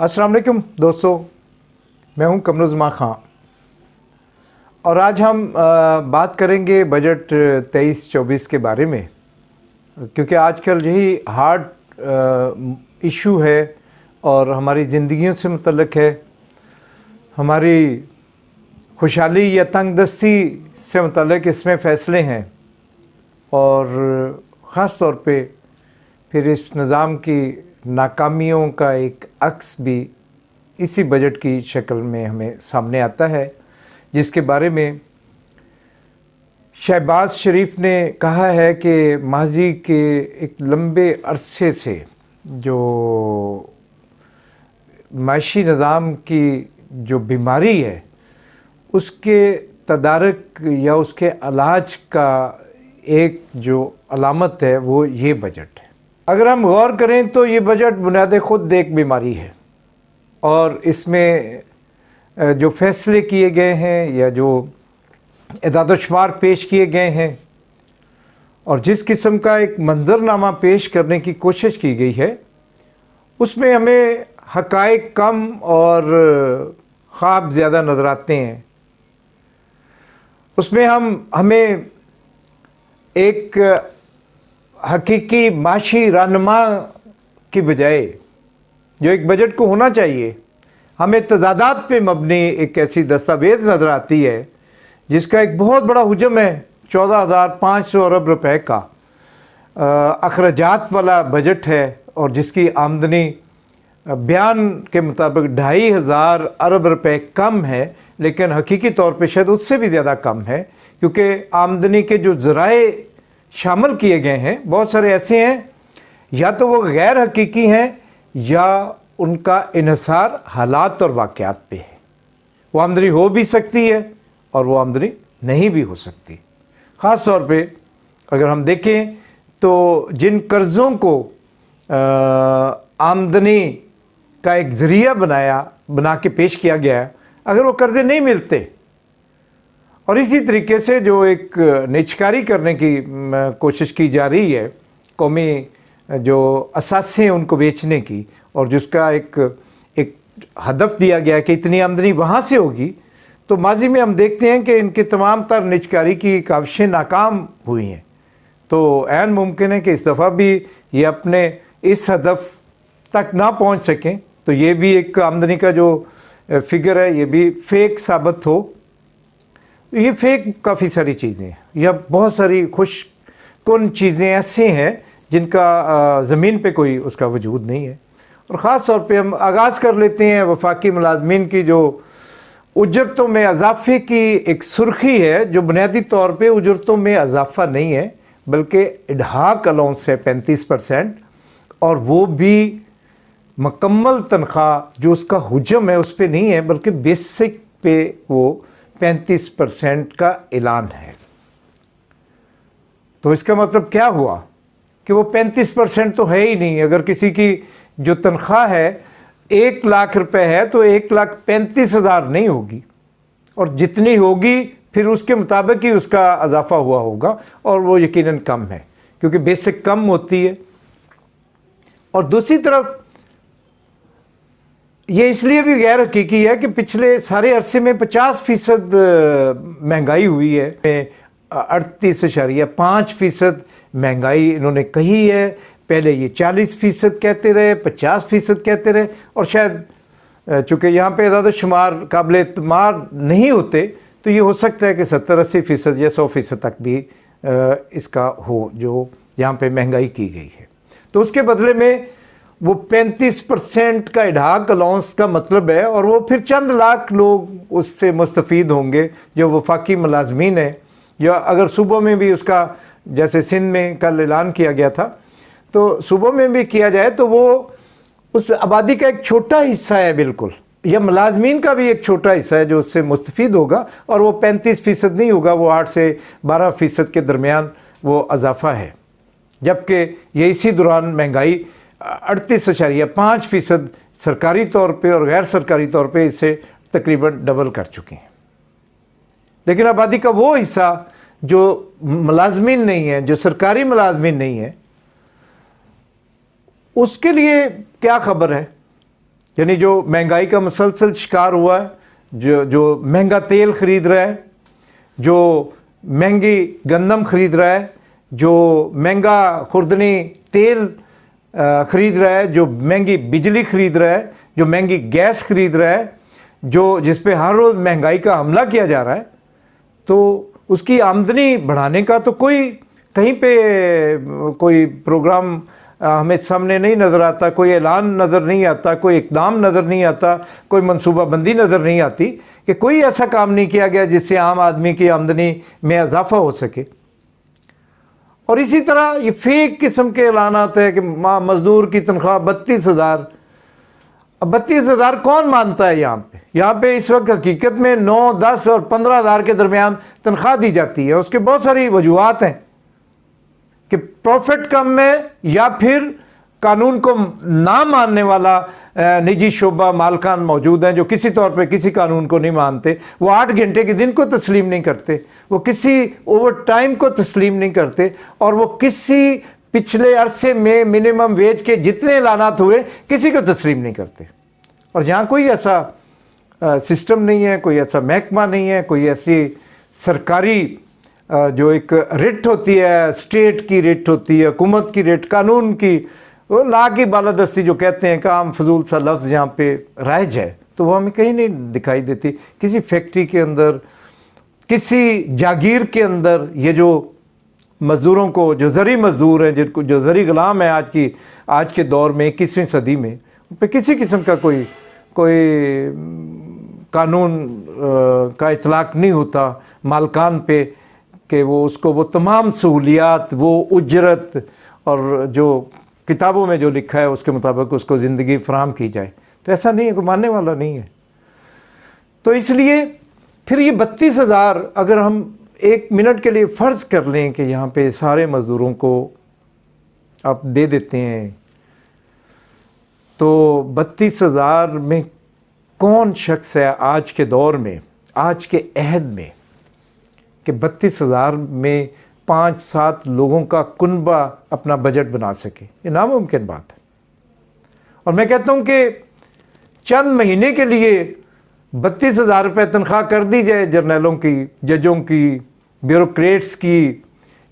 अस्सलाम वालेकुम दोस्तों, मैं हूं कमरुज़्ज़मान खां और आज हम बात करेंगे बजट 23-24 के बारे में, क्योंकि आजकल यही हार्ड इशू है और हमारी ज़िंदगियों से मुतल्लिक़ है, हमारी खुशहाली या तंगदस्ती से मुतल्लिक़ इसमें फ़ैसले हैं और ख़ास तौर पे फिर इस निज़ाम की नाकामियों का एक अक्स भी इसी बजट की शक्ल में हमें सामने आता है, जिसके बारे में शहबाज शरीफ ने कहा है कि माजी के एक लंबे अरसे से जो माशी निज़ाम की जो बीमारी है उसके तदारक या उसके इलाज का एक जो अलामत है वो ये बजट है। अगर हम गौर करें तो ये बजट बुनियाद खुद एक बीमारी है और इसमें जो फ़ैसले किए गए हैं या जो इदाद-ओ-शुमार पेश किए गए हैं और जिस किस्म का एक मंज़रनामा पेश करने की कोशिश की गई है उसमें हमें हक़ाइक़ कम और ख्वाब ज़्यादा नज़र आते हैं। उसमें हमें एक हकीकी माशी रहनुमा की बजाय जो एक बजट को होना चाहिए, हमें तज़ादात पे मबनी एक ऐसी दस्तावेज़ नज़र आती है जिसका एक बहुत बड़ा हुजम है 14,500 अरब रुपए का अखराजात वाला बजट है और जिसकी आमदनी बयान के मुताबिक 2,500 अरब रुपए कम है, लेकिन हकीकी तौर पे शायद उससे भी ज़्यादा कम है, क्योंकि आमदनी के जो ज़राए शामिल किए गए हैं बहुत सारे ऐसे हैं या तो वो गैर हकीकी हैं या उनका इन्हिसार हालात और वाक़यात पे है। वो आमदनी हो भी सकती है और वो आमदनी नहीं भी हो सकती। ख़ास तौर पे अगर हम देखें तो जिन कर्ज़ों को आमदनी का एक ज़रिया बना के पेश किया गया है, अगर वो कर्ज़े नहीं मिलते और इसी तरीके से जो एक निजकारी करने की कोशिश की जा रही है, कौमी जो असासे हैं उनको बेचने की, और जिसका एक हदफ दिया गया है कि इतनी आमदनी वहाँ से होगी, तो माजी में हम देखते हैं कि इनके तमाम तर निजकारी की काविशें नाकाम हुई हैं। तो ऐन मुमकिन है कि इस दफ़ा भी ये अपने इस हदफ तक ना पहुँच सकें, तो ये भी एक आमदनी का जो फिगर है ये भी फ़ेक साबित हो। ये फ़ेक काफ़ी सारी चीज़ें हैं या बहुत सारी खुशकुन चीज़ें ऐसी हैं जिनका ज़मीन पे कोई उसका वजूद नहीं है। और ख़ास तौर पे हम आगाज़ कर लेते हैं वफाकी मुलाज़मीन की जो उजरतों में इजाफ़े की एक सुर्खी है, जो बुनियादी तौर पे उजरतों में इजाफ़ा नहीं है बल्कि इडहाक अलाउंस है 35%, और वो भी मुकम्मल तनख्वाह जो उसका हुजम है उस पर नहीं है बल्कि बेसिक पे वो 35% का ऐलान है। तो इसका मतलब क्या हुआ कि वो 35% तो है ही नहीं। अगर किसी की जो तनख्वाह है 1 लाख रुपए है तो 1,35,000 नहीं होगी, और जितनी होगी फिर उसके मुताबिक ही उसका इजाफा हुआ होगा, और वो यकीनन कम है क्योंकि बेसिक कम होती है। और दूसरी तरफ ये इसलिए भी गैर हकीकी है कि पिछले सारे अरसे में 50% महंगाई हुई है, 38.5% महंगाई इन्होंने कही है। पहले ये 40% कहते रहे, 50% कहते रहे, और शायद चूँकि यहाँ पे इदाद-ओ-शुमार काबिल एतमाद नहीं होते तो ये हो सकता है कि 70-80% या 100% तक भी इसका हो जो यहाँ पे महंगाई की गई है। तो उसके बदले में वो 35% का इडहाक अलाउंस का मतलब है, और वो फिर चंद लाख लोग उससे मुस्तफ़ीद होंगे जो वफाकी मुलाज़मीन हैं, या अगर सूबों में भी उसका जैसे सिंध में कल ऐलान किया गया था तो सूबों में भी किया जाए तो वो उस आबादी का एक छोटा हिस्सा है बिल्कुल, या मुलाज़मीन का भी एक छोटा हिस्सा है जो उससे मुस्तफ़ीद होगा, और वो 35% नहीं होगा, वो 8 से 12% के दरमियान वो इजाफ़ा है। जबकि ये इसी दौरान महंगाई 38.5% सरकारी तौर पे और गैर सरकारी तौर पे इसे तकरीबन डबल कर चुकी हैं। लेकिन आबादी का वो हिस्सा जो मुलाज़मीन नहीं है, जो सरकारी मुलाज़मीन नहीं है, उसके लिए क्या खबर है यानी जो महंगाई का मुसलसल शिकार हुआ है, जो महंगा तेल खरीद रहा है, जो महंगी गंदम खरीद रहा है, जो महंगा खुर्दनी तेल खरीद रहा है, जो महंगी बिजली खरीद रहा है, जो महंगी गैस खरीद रहा है, जो जिस पे हर रोज़ महंगाई का हमला किया जा रहा है, तो उसकी आमदनी बढ़ाने का तो कोई कहीं पे कोई प्रोग्राम हमें सामने नहीं नज़र आता, कोई ऐलान नज़र नहीं आता, कोई इक़दाम नज़र नहीं आता, कोई मनसूबाबंदी नज़र नहीं आती कि कोई ऐसा काम नहीं किया गया जिससे आम आदमी की आमदनी में इजाफा हो सके। और इसी तरह ये फेक किस्म के ऐलानात है कि मज़दूर की तनख्वाह 32,000। अब 32,000 कौन मानता है यहाँ पे? यहाँ पे इस वक्त हकीकत में 9, 10 और 15,000 के दरमियान तनख्वाह दी जाती है। उसके बहुत सारी वजूहात हैं कि प्रॉफिट कम है या फिर कानून को ना मानने वाला निजी शोबा मालकान मौजूद हैं जो किसी तौर पे किसी कानून को नहीं मानते। वो 8 घंटे के दिन को तस्लीम नहीं करते, वो किसी ओवर टाइम को तस्लीम नहीं करते, और वो किसी पिछले अरसे में मिनिमम वेज के जितने ऐलानात हुए किसी को तस्लीम नहीं करते। और जहाँ कोई ऐसा सिस्टम नहीं है, कोई ऐसा महकमा नहीं है, कोई ऐसी सरकारी जो एक रिट होती है, स्टेट की रिट होती है, हुकूमत की रिट, कानून की, वो ला की बालादस्ती जो कहते हैं, काम फजूल सा लफ्ज़ यहाँ पे राइज है, तो वो हमें कहीं नहीं दिखाई देती। किसी फैक्ट्री के अंदर, किसी जागीर के अंदर ये जो मज़दूरों को, जो ज़री मज़दूर हैं, जिनको जो ज़री ग़ुलाम है आज के दौर में 21वीं सदी में, उन पर किसी किस्म का कोई कानून का इतलाक़ नहीं होता मालकान पे कि वो तमाम सहूलियात, वो उजरत और जो किताबों में जो लिखा है उसके मुताबिक उसको ज़िंदगी फराहम की जाए। तो ऐसा नहीं है, कोई मानने वाला नहीं है। तो इसलिए फिर ये 32,000 अगर हम 1 मिनट के लिए फ़र्ज़ कर लें कि यहाँ पे सारे मज़दूरों को आप दे देते हैं, तो 32,000 में कौन शख्स है आज के दौर में, आज के अहद में, कि 32,000 में 5-7 लोगों का कुनबा अपना बजट बना सके? ये नामुमकिन बात है। और मैं कहता हूँ कि चंद महीने के लिए 32,000 रुपये तनख्वाह कर दी जाए जर्नलों की, जजों की, ब्यूरोक्रेट्स की,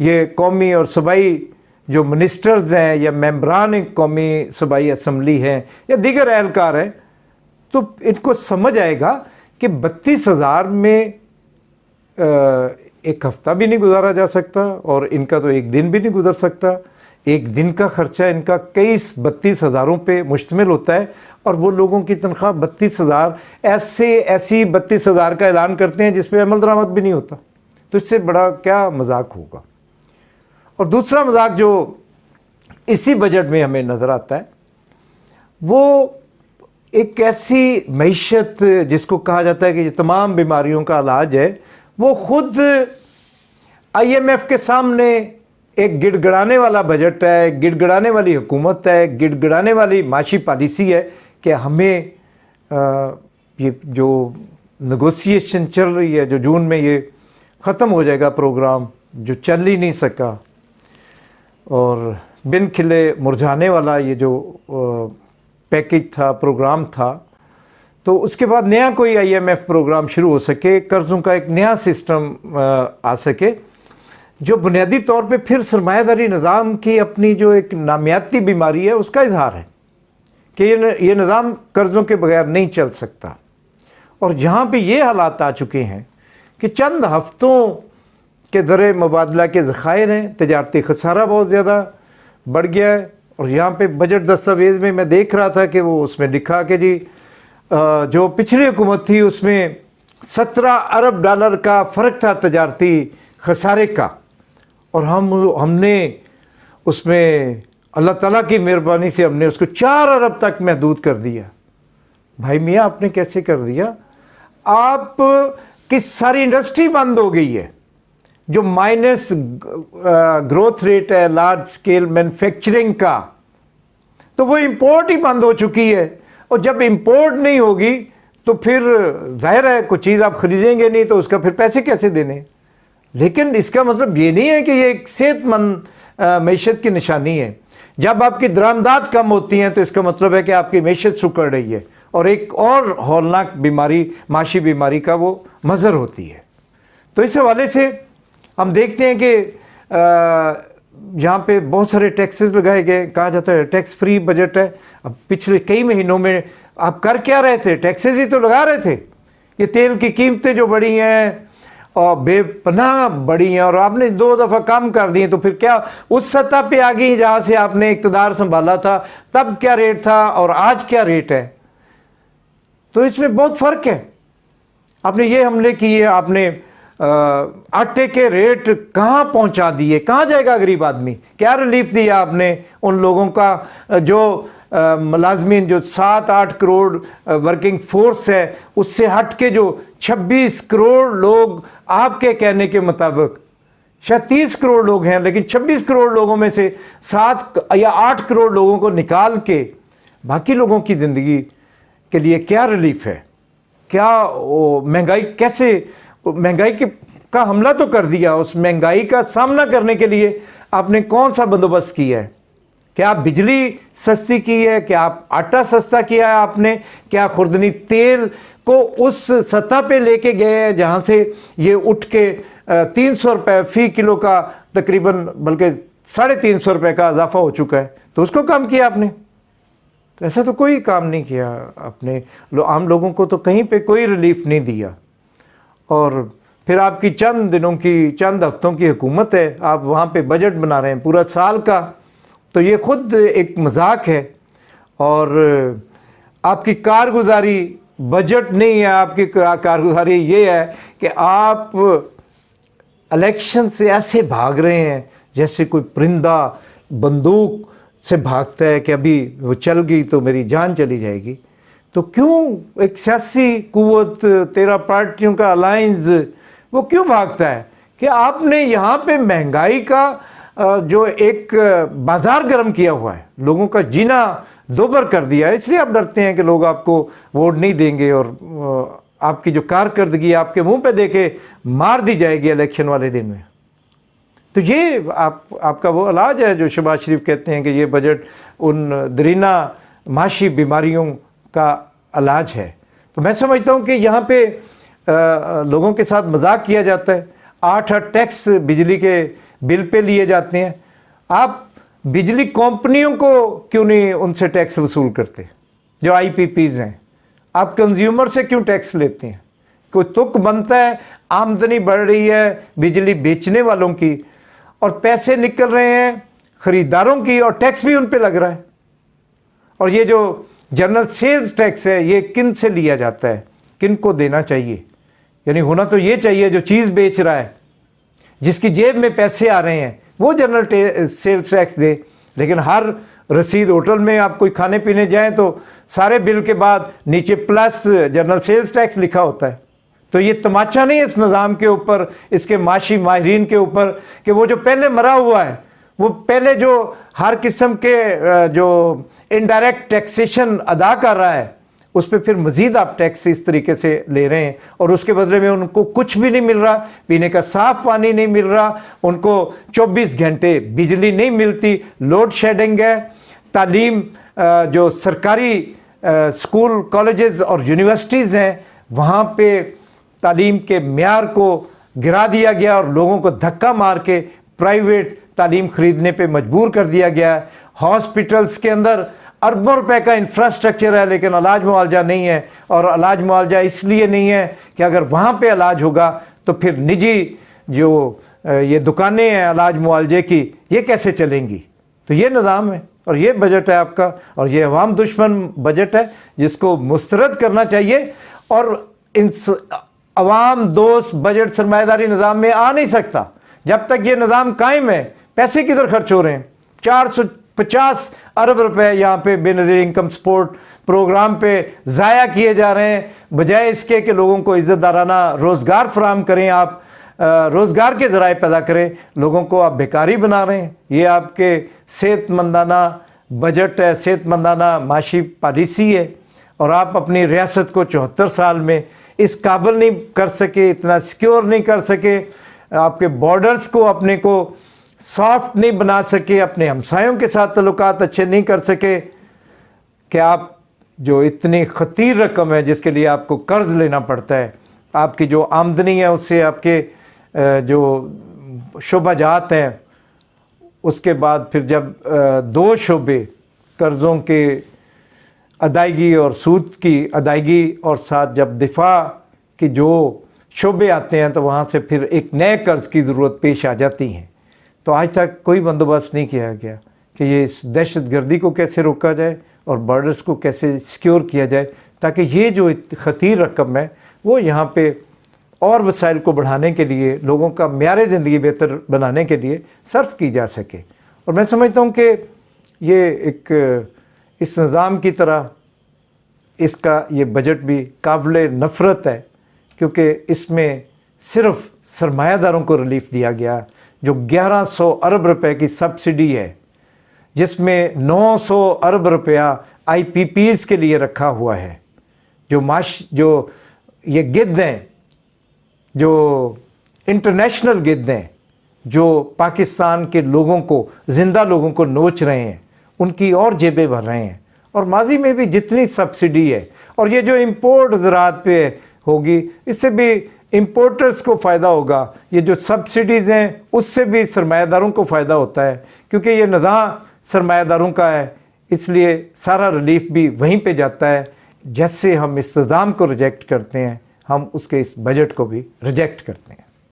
ये कौमी और सूबाई जो मिनिस्टर्स हैं या मेंबरान कौमी सूबाई असम्बली हैं या दीगर एहलकार हैं, तो इनको समझ आएगा कि 32,000 में एक हफ़्ता भी नहीं गुजारा जा सकता और इनका तो एक दिन भी नहीं गुजर सकता। एक दिन का ख़र्चा इनका कई 32,000 पे मुश्तमिल होता है, और वो लोगों की तनख्वाह 32,000 ऐसी 32,000 का ऐलान करते हैं जिस पे अमल दरामद भी नहीं होता। तो इससे बड़ा क्या मजाक होगा। और दूसरा मजाक जो इसी बजट में हमें नज़र आता है, वो एक ऐसी मईशत जिसको कहा जाता है कि ये तमाम बीमारियों का इलाज है, वो खुद IMF के सामने एक गिड़गड़ाने वाला बजट है, गिड़गड़ाने वाली हुकूमत है, गिड़गड़ाने वाली माशी पॉलिसी है कि हमें ये जो नेगोशिएशन चल रही है, जो जून में ये ख़त्म हो जाएगा प्रोग्राम जो चल ही नहीं सका, और बिन खिले मुरझाने वाला ये जो पैकेज था, प्रोग्राम था, तो उसके बाद नया कोई IMF प्रोग्राम शुरू हो सके, कर्ज़ों का एक नया सिस्टम आ सके जो बुनियादी तौर पे फिर सरमायादारी निज़ाम की अपनी जो एक नामियाती बीमारी है उसका इजहार है कि ये निज़ाम कर्ज़ों के बगैर नहीं चल सकता। और जहाँ पे ये हालात आ चुके हैं कि चंद हफ्तों के ज़रिए मुबादला के ज़खायर हैं, तजारती खसारा बहुत ज़्यादा बढ़ गया है। और यहाँ पे बजट दस्तावेज़ में मैं देख रहा था कि वो उसमें लिखा कि जी जो पिछली हुकूमत थी उसमें 17 अरब डॉलर का फ़र्क था तजारती खसारे का, और हमने उसमें अल्लाह ताला की मेहरबानी से हमने उसको 4 अरब तक महदूद कर दिया। भाई मियाँ आपने कैसे कर दिया? आप की सारी इंडस्ट्री बंद हो गई है, जो माइनस ग्रोथ रेट है लार्ज स्केल मैन्युफैक्चरिंग का, तो वो इंपोर्ट ही बंद हो चुकी है। और जब इंपोर्ट नहीं होगी तो फिर जाहिर है कुछ चीज़ आप ख़रीदेंगे नहीं, तो उसका फिर पैसे कैसे देने। लेकिन इसका मतलब ये नहीं है कि ये एक सेहतमंद मईशत की निशानी है। जब आपकी दरामदात कम होती हैं तो इसका मतलब है कि आपकी मैशत सुकड़ रही है, और एक और हौलनाक बीमारी, माशी बीमारी का वो मज़हर होती है। तो इस हवाले से हम देखते हैं कि यहाँ पे बहुत सारे टैक्सेस लगाए गए, कहा जाता है टैक्स फ्री बजट है। अब पिछले कई महीनों में आप कर क्या रहे थे? टैक्सेस ही तो लगा रहे थे। ये तेल की कीमतें जो बढ़ी हैं और बेपनाह बढ़ी हैं, और आपने 2 दफ़ा कम कर दिए, तो फिर क्या उस सतह पे आ गई जहाँ से आपने इक़्तिदार संभाला था? तब क्या रेट था और आज क्या रेट है? तो इसमें बहुत फ़र्क है। आपने ये हमले किए, आपने आटे के रेट कहाँ पहुँचा दिए, कहाँ जाएगा गरीब आदमी? क्या रिलीफ दिया आपने उन लोगों का जो मुलाजमीन, जो 7-8 करोड़ वर्किंग फोर्स है, उससे हट के जो 26 करोड़ लोग आपके कहने के मुताबिक, शायद 30 करोड़ लोग हैं, लेकिन 26 करोड़ लोगों में से 7 या 8 करोड़ लोगों को निकाल के बाकी लोगों की ज़िंदगी के लिए क्या रिलीफ है? क्या महंगाई, कैसे महंगाई का हमला तो कर दिया, उस महंगाई का सामना करने के लिए आपने कौन सा बंदोबस्त किया है? क्या आप बिजली सस्ती की है? क्या आप आटा सस्ता किया है आपने? क्या खुर्दनी तेल को उस सतह पे लेके गए हैं जहाँ से ये उठ के 300 रुपये फ़ी किलो का तकरीबन, बल्कि 350 रुपये का इजाफा हो चुका है, तो उसको कम किया आपने? तो ऐसा तो कोई काम नहीं किया आपने। आम लोगों को तो कहीं पे कोई रिलीफ नहीं दिया। और फिर आपकी चंद दिनों की, चंद हफ्तों की हुकूमत है, आप वहाँ पे बजट बना रहे हैं पूरा साल का, तो ये खुद एक मजाक है। और आपकी कारगुजारी बजट नहीं है, आपकी कारगुजारी ये है कि आप इलेक्शन से ऐसे भाग रहे हैं जैसे कोई परिंदा बंदूक से भागता है कि अभी वो चल गई तो मेरी जान चली जाएगी। तो क्यों एक सियासी कुव्वत, 13 पार्टियों का अलायंस, वो क्यों भागता है कि आपने यहाँ पे महंगाई का जो एक बाज़ार गर्म किया हुआ है, लोगों का जीना दोबर कर दिया है, इसलिए आप डरते हैं कि लोग आपको वोट नहीं देंगे और आपकी जो कारकर्दगी आपके मुंह पे देके मार दी जाएगी इलेक्शन वाले दिन में। तो ये आपका वो इलाज है जो शहबाज शरीफ कहते हैं कि ये बजट उन दरीना माशी बीमारियों का इलाज है। तो मैं समझता हूँ कि यहाँ पे लोगों के साथ मजाक किया जाता है। 8 टैक्स बिजली के बिल पे लिए जाते हैं। आप बिजली कंपनियों को क्यों नहीं उनसे टैक्स वसूल करते, जो IPPs हैं? आप कंज्यूमर से क्यों टैक्स लेते हैं? कोई तुक बनता है, आमदनी बढ़ रही है बिजली बेचने वालों की, और पैसे निकल रहे हैं ख़रीदारों की, और टैक्स भी उन पे लग रहा है। और ये जो जनरल सेल्स टैक्स है, ये किन से लिया जाता है, किन को देना चाहिए? यानी होना तो ये चाहिए जो चीज़ बेच रहा है, जिसकी जेब में पैसे आ रहे हैं, वो जनरल सेल्स टैक्स दे। लेकिन हर रसीद, होटल में आप कोई खाने पीने जाएं तो सारे बिल के बाद नीचे प्लस जनरल सेल्स टैक्स लिखा होता है। तो ये तमाचा नहीं है इस निज़ाम के ऊपर, इसके माशी माहिरीन के ऊपर, कि वो जो पहले मरा हुआ है, वो पहले जो हर किस्म के जो इनडायरेक्ट टैक्सेशन अदा कर रहा है, उस पर फिर मज़ीद आप टैक्स इस तरीके से ले रहे हैं, और उसके बदले में उनको कुछ भी नहीं मिल रहा। पीने का साफ़ पानी नहीं मिल रहा, उनको 24 घंटे बिजली नहीं मिलती, लोड शेडिंग है। तालीम, जो सरकारी स्कूल, कॉलेजेस और यूनिवर्सिटीज़ हैं, वहाँ पे तालीम के म्यार को गिरा दिया गया और लोगों को धक्का मार के प्राइवेट तालीम ख़रीदने पे मजबूर कर दिया गया है। हॉस्पिटल्स के अंदर अरबों रुपए का इंफ्रास्ट्रक्चर है, लेकिन इलाज मुआवजा नहीं है। और इलाज मुआवजा इसलिए नहीं है कि अगर वहाँ पे इलाज होगा तो फिर निजी जो ये दुकानें हैं इलाज मुआवजे की, ये कैसे चलेंगी? तो ये निज़ाम है और ये बजट है आपका, और ये अवाम दुश्मन बजट है जिसको मुस्तरद करना चाहिए। और इन अवाम दोस्त बजट सरमायादारी निज़ाम में आ नहीं सकता जब तक ये निज़ाम कायम है। पैसे किधर खर्च हो रहे हैं? 450 अरब रुपए यहाँ पे बेनज़ीर इनकम सपोर्ट प्रोग्राम पे ज़ाया किए जा रहे हैं, बजाय इसके कि लोगों को इज़्ज़तदाराना रोज़गार फराहम करें, आप रोज़गार के ज़राए पैदा करें। लोगों को आप बेकारी बना रहे हैं। ये आपके सेहतमंदाना बजट है, सेहतमंदाना माशी पॉलिसी है, और आप अपनी रियासत को 74 साल में इस काबिल नहीं कर सके, इतना सिक्योर नहीं कर सके, आपके बॉर्डर्स को अपने को सॉफ्ट नहीं बना सके, अपने हमसायों के साथ ताल्लुकात अच्छे नहीं कर सके, कि आप जो इतनी खतीर रकम है जिसके लिए आपको कर्ज़ लेना पड़ता है, आपकी जो आमदनी है उससे आपके जो शोबाजात हैं, उसके बाद फिर जब दो शोबे कर्ज़ों के अदायगी और सूद की अदायगी और साथ जब दिफा की जो शोबे आते हैं तो वहाँ से फिर एक नए कर्ज़ की ज़रूरत पेश आ जाती है। तो आज तक कोई बंदोबस्त नहीं किया गया कि ये इस दहशतगर्दी को कैसे रोका जाए और बॉर्डर्स को कैसे सिक्योर किया जाए, ताकि ये जो खतीर रकम है वो यहाँ पे और वसाइल को बढ़ाने के लिए, लोगों का म्यार ज़िंदगी बेहतर बनाने के लिए सर्फ की जा सके। और मैं समझता हूँ कि ये एक इस निज़ाम की तरह इसका ये बजट भी काबिल नफ़रत है, क्योंकि इसमें सिर्फ़ सरमायादारों को रिलीफ़ दिया गया। जो 1100 अरब रुपए की सब्सिडी है, जिसमें 900 अरब रुपया IPPs के लिए रखा हुआ है, जो ये गिद्ध हैं, जो इंटरनेशनल गिद्ध हैं, जो पाकिस्तान के लोगों को, ज़िंदा लोगों को नोच रहे हैं, उनकी और जेबें भर रहे हैं। और माजी में भी जितनी सब्सिडी है, और ये जो इम्पोर्ट ज़राअत पे होगी, इससे भी इम्पोर्टर्स को फ़ायदा होगा। ये जो सब्सिडीज़ हैं उससे भी सरमायादारों को फ़ायदा होता है, क्योंकि ये निज़ाम सरमायादारों का है, इसलिए सारा रिलीफ भी वहीं पे जाता है। जैसे हम इस निज़ाम को रिजेक्ट करते हैं, हम उसके इस बजट को भी रिजेक्ट करते हैं।